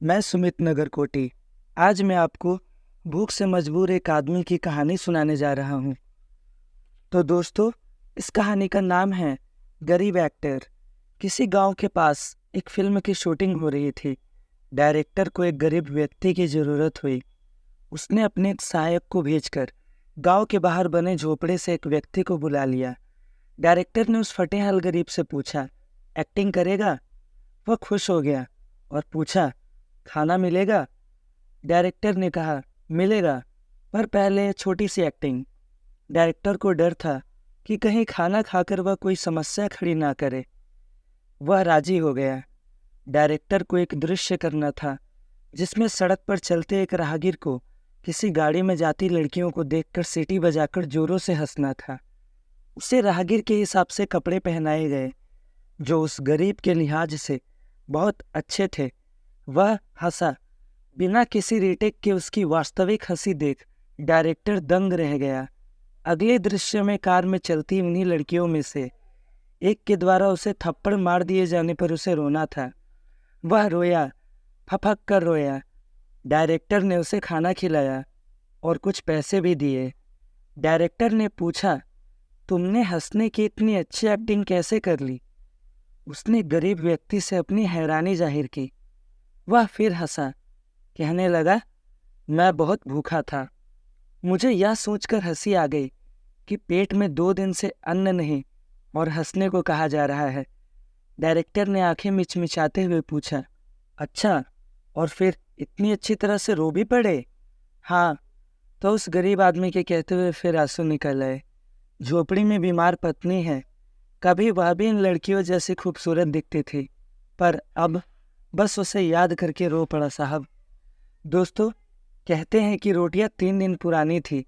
मैं सुमित नगरकोटी। आज मैं आपको भूख से मजबूर एक आदमी की कहानी सुनाने जा रहा हूँ। तो दोस्तों, इस कहानी का नाम है गरीब एक्टर। किसी गांव के पास एक फिल्म की शूटिंग हो रही थी। डायरेक्टर को एक गरीब व्यक्ति की ज़रूरत हुई। उसने अपने एक सहायक को भेजकर गांव के बाहर बने झोपड़े से एक व्यक्ति को बुला लिया। डायरेक्टर ने उस फटेहाल गरीब से पूछा, एक्टिंग करेगा? वह खुश हो गया और पूछा, खाना मिलेगा? डायरेक्टर ने कहा, मिलेगा, पर पहले छोटी सी एक्टिंग। डायरेक्टर को डर था कि कहीं खाना खाकर वह कोई समस्या खड़ी ना करे। वह राजी हो गया। डायरेक्टर को एक दृश्य करना था जिसमें सड़क पर चलते एक राहगीर को किसी गाड़ी में जाती लड़कियों को देखकर सीटी बजाकर जोरों से हंसना था। उसे राहगीर के हिसाब से कपड़े पहनाए गए जो उस गरीब के लिहाज से बहुत अच्छे थे। वह हंसा। बिना किसी रीटेक के उसकी वास्तविक हंसी देख डायरेक्टर दंग रह गया। अगले दृश्य में कार में चलती उन्हीं लड़कियों में से एक के द्वारा उसे थप्पड़ मार दिए जाने पर उसे रोना था। वह रोया, फपक कर रोया। डायरेक्टर ने उसे खाना खिलाया और कुछ पैसे भी दिए। डायरेक्टर ने पूछा, तुमने हंसने की इतनी अच्छी एक्टिंग कैसे कर ली? उसने गरीब व्यक्ति से अपनी हैरानी जाहिर की। वह फिर हंसा, कहने लगा, मैं बहुत भूखा था। मुझे यह सोचकर हंसी आ गई कि पेट में 2 दिन से अन्न नहीं और हंसने को कहा जा रहा है। डायरेक्टर ने आंखें मिचमिचाते हुए पूछा, अच्छा, और फिर इतनी अच्छी तरह से रो भी पड़े? हाँ, तो उस गरीब आदमी के कहते हुए फिर आंसू निकल आए। झोपड़ी में बीमार पत्नी है। कभी वह भी इन लड़कियों जैसी खूबसूरत दिखती थी, पर अब बस उसे याद करके रो पड़ा साहब। दोस्तों, कहते हैं कि रोटियां 3 दिन पुरानी थी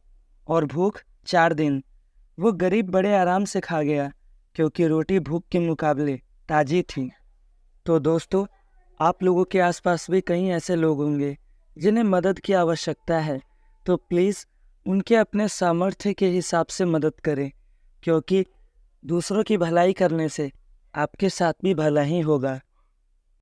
और भूख 4 दिन। वो गरीब बड़े आराम से खा गया क्योंकि रोटी भूख के मुकाबले ताज़ी थी। तो दोस्तों, आप लोगों के आसपास भी कई ऐसे लोग होंगे जिन्हें मदद की आवश्यकता है, तो प्लीज़ उनके अपने सामर्थ्य के हिसाब से मदद करें, क्योंकि दूसरों की भलाई करने से आपके साथ भी भला ही होगा।